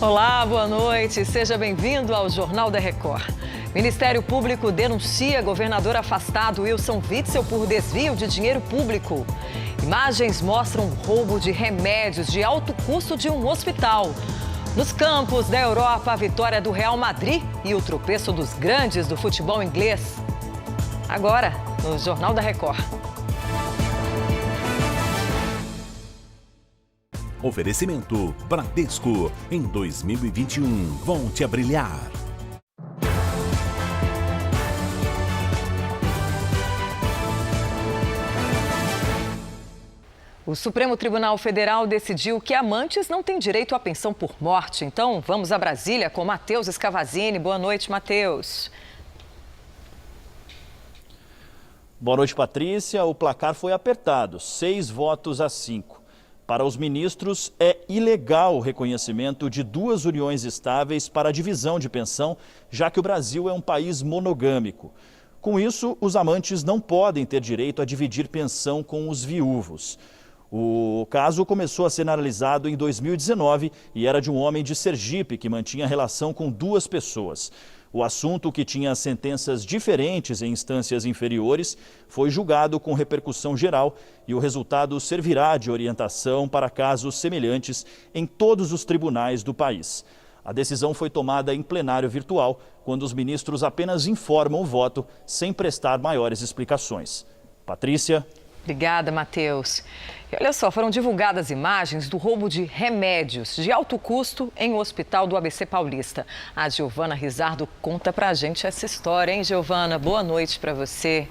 Olá, boa noite. Seja bem-vindo ao Jornal da Record. Ministério Público denuncia governador afastado Wilson Witzel por desvio de dinheiro público. Imagens mostram roubo de remédios de alto custo de um hospital. Nos campos da Europa, a vitória do Real Madrid e o tropeço dos grandes do futebol inglês. Agora, no Jornal da Record. Oferecimento Bradesco. Em 2021, volte a brilhar. O Supremo Tribunal Federal decidiu que amantes não têm direito à pensão por morte. Então, vamos a Brasília com Matheus Scavazini. Boa noite, Matheus. Boa noite, Patrícia. O placar foi apertado, 6-5. Para os ministros, é ilegal o reconhecimento de duas uniões estáveis para a divisão de pensão, já que o Brasil é um país monogâmico. Com isso, os amantes não podem ter direito a dividir pensão com os viúvos. O caso começou a ser analisado em 2019 e era de um homem de Sergipe que mantinha relação com duas pessoas. O assunto, que tinha sentenças diferentes em instâncias inferiores, foi julgado com repercussão geral e o resultado servirá de orientação para casos semelhantes em todos os tribunais do país. A decisão foi tomada em plenário virtual, quando os ministros apenas informam o voto sem prestar maiores explicações. Patrícia. Obrigada, Matheus. E olha só, foram divulgadas imagens do roubo de remédios de alto custo em um hospital do ABC Paulista. A Giovana Rizardo conta pra gente essa história, hein, Giovana? Boa noite pra você.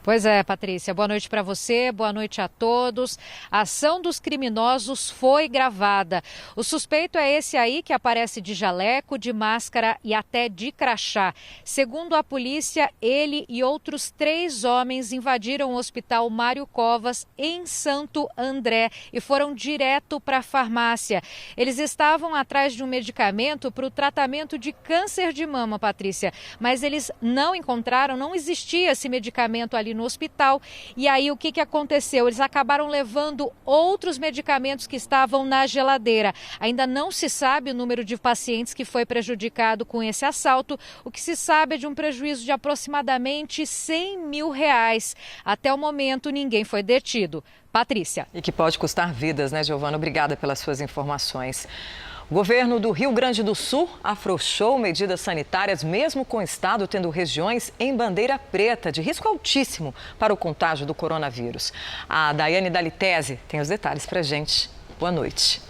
Pois é, Patrícia. Boa noite para você, boa noite a todos. A ação dos criminosos foi gravada. O suspeito é esse aí que aparece de jaleco, de máscara e até de crachá. Segundo a polícia, ele e outros 3 homens invadiram o hospital Mário Covas, em Santo André, e foram direto para a farmácia. Eles estavam atrás de um medicamento para o tratamento de câncer de mama, Patrícia, mas eles não encontraram, não existia esse medicamento ali no hospital. E aí o que aconteceu? Eles acabaram levando outros medicamentos que estavam na geladeira. Ainda não se sabe o número de pacientes que foi prejudicado com esse assalto. O que se sabe é de um prejuízo de aproximadamente R$100 mil. Até o momento, ninguém foi detido. Patrícia. E que pode custar vidas, né, Giovana? Obrigada pelas suas informações. O governo do Rio Grande do Sul afrouxou medidas sanitárias, mesmo com o estado tendo regiões em bandeira preta, de risco altíssimo para o contágio do coronavírus. A Daiane Dalitese tem os detalhes para a gente. Boa noite.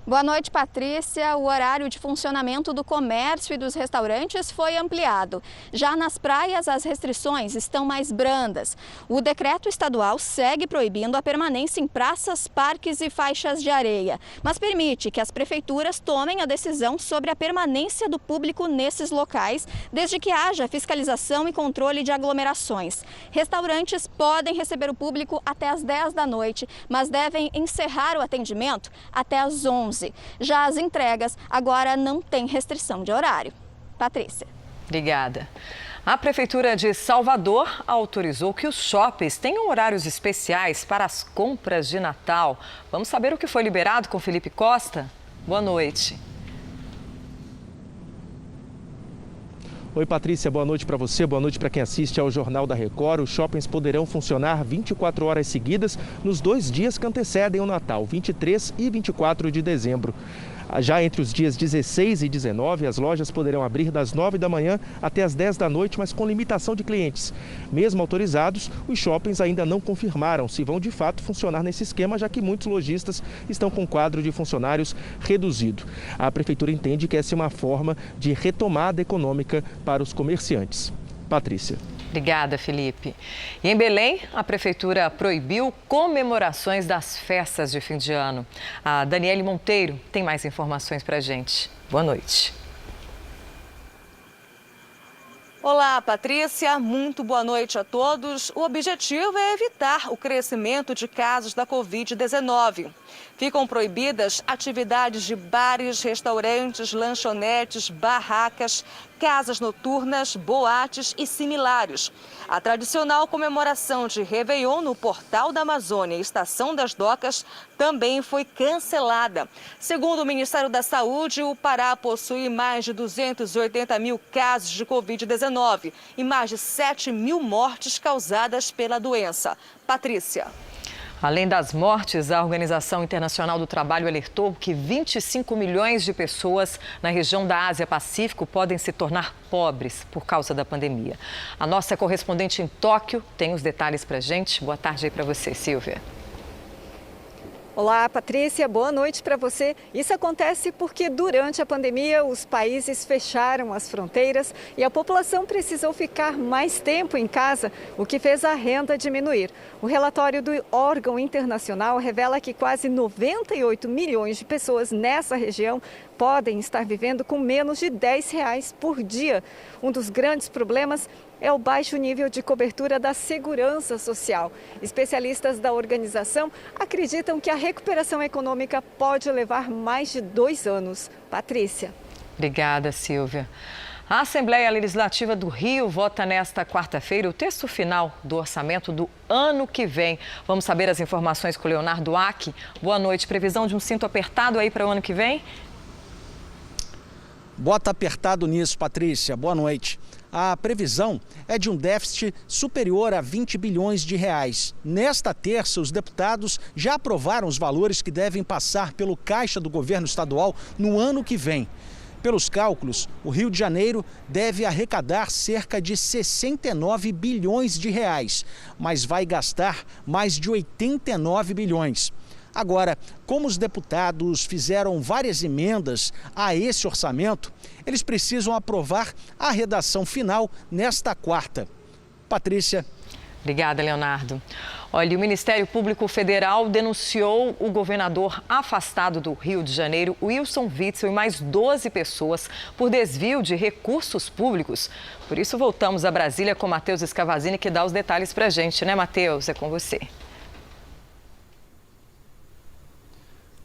Boa noite, Patrícia. O horário de funcionamento do comércio e dos restaurantes foi ampliado. Já nas praias, as restrições estão mais brandas. O decreto estadual segue proibindo a permanência em praças, parques e faixas de areia, mas permite que as prefeituras tomem a decisão sobre a permanência do público nesses locais, desde que haja fiscalização e controle de aglomerações. Restaurantes podem receber o público até às 10 da noite, mas devem encerrar o atendimento até às 11. Já as entregas agora não têm restrição de horário. Patrícia. Obrigada. A Prefeitura de Salvador autorizou que os shoppings tenham horários especiais para as compras de Natal. Vamos saber o que foi liberado com Felipe Costa? Boa noite. Oi, Patrícia, boa noite para você, boa noite para quem assiste ao Jornal da Record. Os shoppings poderão funcionar 24 horas seguidas nos 2 dias que antecedem o Natal, 23 e 24 de dezembro. Já entre os dias 16 e 19, as lojas poderão abrir das 9 da manhã até as 10 da noite, mas com limitação de clientes. Mesmo autorizados, os shoppings ainda não confirmaram se vão de fato funcionar nesse esquema, já que muitos lojistas estão com quadro de funcionários reduzido. A Prefeitura entende que essa é uma forma de retomada econômica para os comerciantes. Patrícia. Obrigada, Felipe. E em Belém, a Prefeitura proibiu comemorações das festas de fim de ano. A Daniele Monteiro tem mais informações para a gente. Boa noite. Olá, Patrícia. Muito boa noite a todos. O objetivo é evitar o crescimento de casos da Covid-19. Ficam proibidas atividades de bares, restaurantes, lanchonetes, barracas, casas noturnas, boates e similares. A tradicional comemoração de Réveillon no Portal da Amazônia e Estação das Docas também foi cancelada. Segundo o Ministério da Saúde, o Pará possui mais de 280 mil casos de Covid-19 e mais de 7 mil mortes causadas pela doença. Patrícia. Além das mortes, a Organização Internacional do Trabalho alertou que 25 milhões de pessoas na região da Ásia-Pacífico podem se tornar pobres por causa da pandemia. A nossa correspondente em Tóquio tem os detalhes para a gente. Boa tarde aí para você, Silvia. Olá, Patrícia. Boa noite para você. Isso acontece porque durante a pandemia os países fecharam as fronteiras e a população precisou ficar mais tempo em casa, o que fez a renda diminuir. O relatório do órgão internacional revela que quase 98 milhões de pessoas nessa região podem estar vivendo com menos de R$10 por dia. Um dos grandes problemas é o baixo nível de cobertura da segurança social. Especialistas da organização acreditam que a recuperação econômica pode levar mais de 2 anos. Patrícia. Obrigada, Silvia. A Assembleia Legislativa do Rio vota nesta quarta-feira o texto final do orçamento do ano que vem. Vamos saber as informações com o Leonardo Aque. Boa noite. Previsão de um cinto apertado aí para o ano que vem? Bota apertado nisso, Patrícia. Boa noite. A previsão é de um déficit superior a 20 bilhões de reais. Nesta terça, os deputados já aprovaram os valores que devem passar pelo caixa do governo estadual no ano que vem. Pelos cálculos, o Rio de Janeiro deve arrecadar cerca de 69 bilhões de reais, mas vai gastar mais de 89 bilhões. Agora, como os deputados fizeram várias emendas a esse orçamento, eles precisam aprovar a redação final nesta quarta. Patrícia. Obrigada, Leonardo. Olha, o Ministério Público Federal denunciou o governador afastado do Rio de Janeiro, Wilson Witzel, e mais 12 pessoas por desvio de recursos públicos. Por isso, voltamos a Brasília com Matheus Escavazini, que dá os detalhes para a gente, né, Matheus? É com você.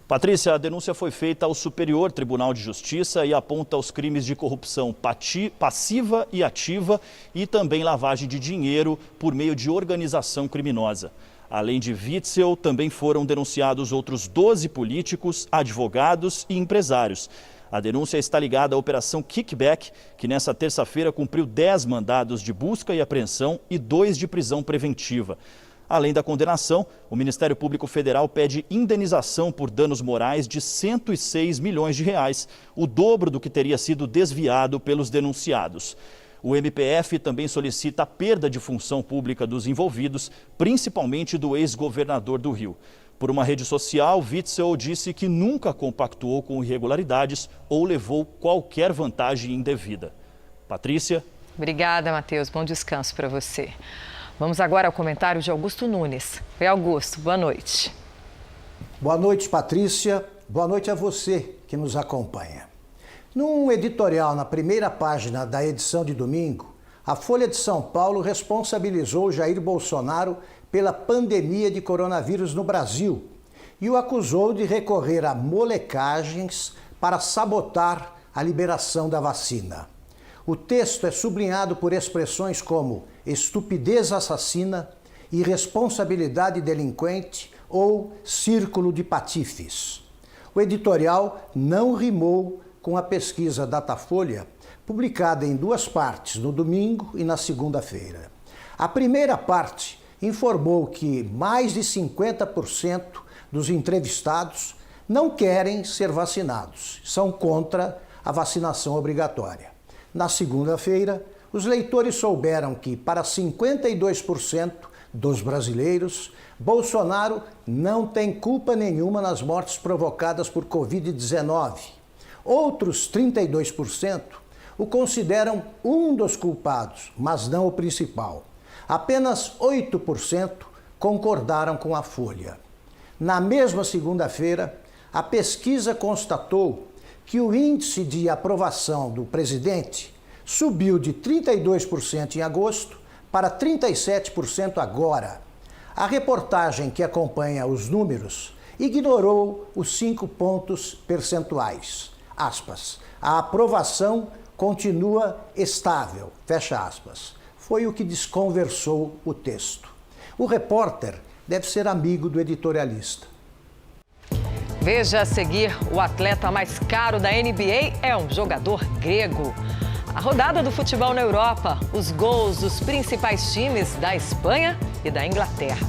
Patrícia, a denúncia foi feita ao Superior Tribunal de Justiça e aponta os crimes de corrupção passiva e ativa e também lavagem de dinheiro por meio de organização criminosa. Além de Witzel, também foram denunciados outros 12 políticos, advogados e empresários. A denúncia está ligada à Operação Kickback, que nessa terça-feira cumpriu 10 mandados de busca e apreensão e 2 de prisão preventiva. Além da condenação, o Ministério Público Federal pede indenização por danos morais de 106 milhões de reais, o dobro do que teria sido desviado pelos denunciados. O MPF também solicita a perda de função pública dos envolvidos, principalmente do ex-governador do Rio. Por uma rede social, Witzel disse que nunca compactuou com irregularidades ou levou qualquer vantagem indevida. Patrícia. Obrigada, Matheus. Bom descanso para você. Vamos agora ao comentário de Augusto Nunes. Oi, Augusto, boa noite. Boa noite, Patrícia. Boa noite a você que nos acompanha. Num editorial na primeira página da edição de domingo, a Folha de São Paulo responsabilizou Jair Bolsonaro pela pandemia de coronavírus no Brasil e o acusou de recorrer a molecagens para sabotar a liberação da vacina. O texto é sublinhado por expressões como estupidez assassina, irresponsabilidade delinquente ou círculo de patifes. O editorial não rimou com a pesquisa Datafolha, publicada em 2 partes, no domingo e na segunda-feira. A primeira parte informou que mais de 50% dos entrevistados não querem ser vacinados, são contra a vacinação obrigatória. Na segunda-feira, os leitores souberam que, para 52% dos brasileiros, Bolsonaro não tem culpa nenhuma nas mortes provocadas por Covid-19. Outros 32% o consideram um dos culpados, mas não o principal. Apenas 8% concordaram com a Folha. Na mesma segunda-feira, a pesquisa constatou que o índice de aprovação do presidente subiu de 32% em agosto para 37% agora. A reportagem que acompanha os números ignorou os 5 pontos percentuais. Aspas. A aprovação continua estável, fecha aspas. Foi o que desconversou o texto. O repórter deve ser amigo do editorialista. Veja a seguir, o atleta mais caro da NBA é um jogador grego. A rodada do futebol na Europa, os gols dos principais times da Espanha e da Inglaterra.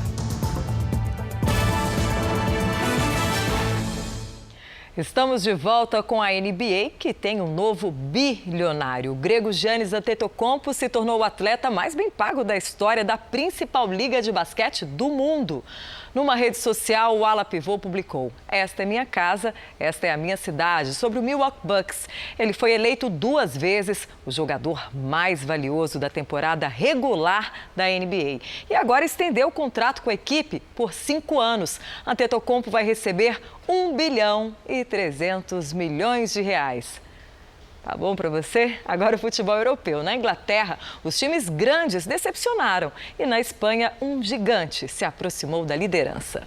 Estamos de volta com a NBA, que tem um novo bilionário. O grego Giannis Antetokounmpo se tornou o atleta mais bem pago da história da principal liga de basquete do mundo. Numa rede social, o ala pivô publicou: "Esta é minha casa, esta é a minha cidade", sobre o Milwaukee Bucks. Ele foi eleito 2 vezes o jogador mais valioso da temporada regular da NBA. E agora estendeu o contrato com a equipe por 5 anos. Antetokounmpo vai receber 1 bilhão e 300 milhões de reais. Tá bom para você? Agora o futebol europeu. Na Inglaterra, os times grandes decepcionaram. E na Espanha, um gigante se aproximou da liderança.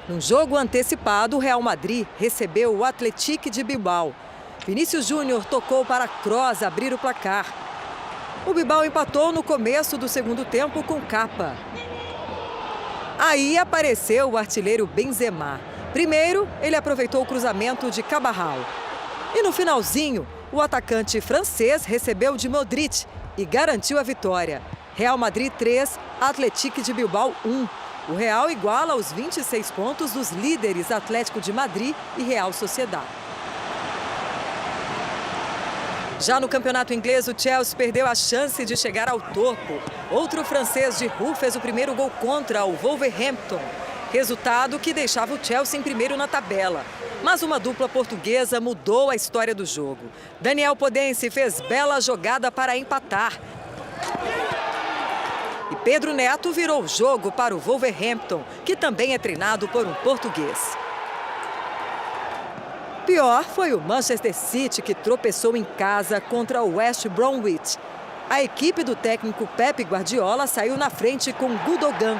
Num jogo antecipado, o Real Madrid recebeu o Athletic de Bilbao. Vinícius Júnior tocou para Kroos abrir o placar. O Bilbao empatou no começo do segundo tempo com Capa. Aí apareceu o artilheiro Benzema. Primeiro, ele aproveitou o cruzamento de Carvajal. E no finalzinho, o atacante francês recebeu de Modric e garantiu a vitória. Real Madrid 3, Athletic de Bilbao 1. O Real iguala os 26 pontos dos líderes Atlético de Madrid e Real Sociedad. Já no campeonato inglês, o Chelsea perdeu a chance de chegar ao topo. Outro francês, Giroud, fez o primeiro gol contra o Wolverhampton. Resultado que deixava o Chelsea em primeiro na tabela. Mas uma dupla portuguesa mudou a história do jogo. Daniel Podence fez bela jogada para empatar. E Pedro Neto virou o jogo para o Wolverhampton, que também é treinado por um português. Pior foi o Manchester City, que tropeçou em casa contra o West Bromwich. A equipe do técnico Pep Guardiola saiu na frente com Gundogan,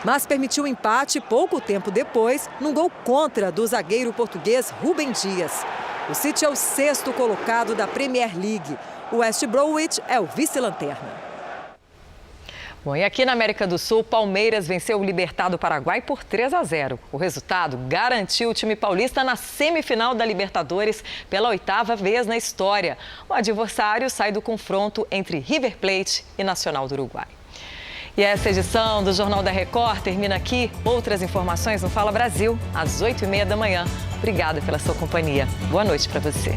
mas permitiu o empate pouco tempo depois, num gol contra do zagueiro português Rúben Dias. O City é o 6º colocado da Premier League. O West Bromwich é o vice-lanterna. Bom, e aqui na América do Sul, Palmeiras venceu o Libertad do Paraguai por 3-0. O resultado garantiu o time paulista na semifinal da Libertadores pela 8ª vez na história. O adversário sai do confronto entre River Plate e Nacional do Uruguai. E essa edição do Jornal da Record termina aqui. Outras informações no Fala Brasil, às 8h30 da manhã. Obrigada pela sua companhia. Boa noite para você.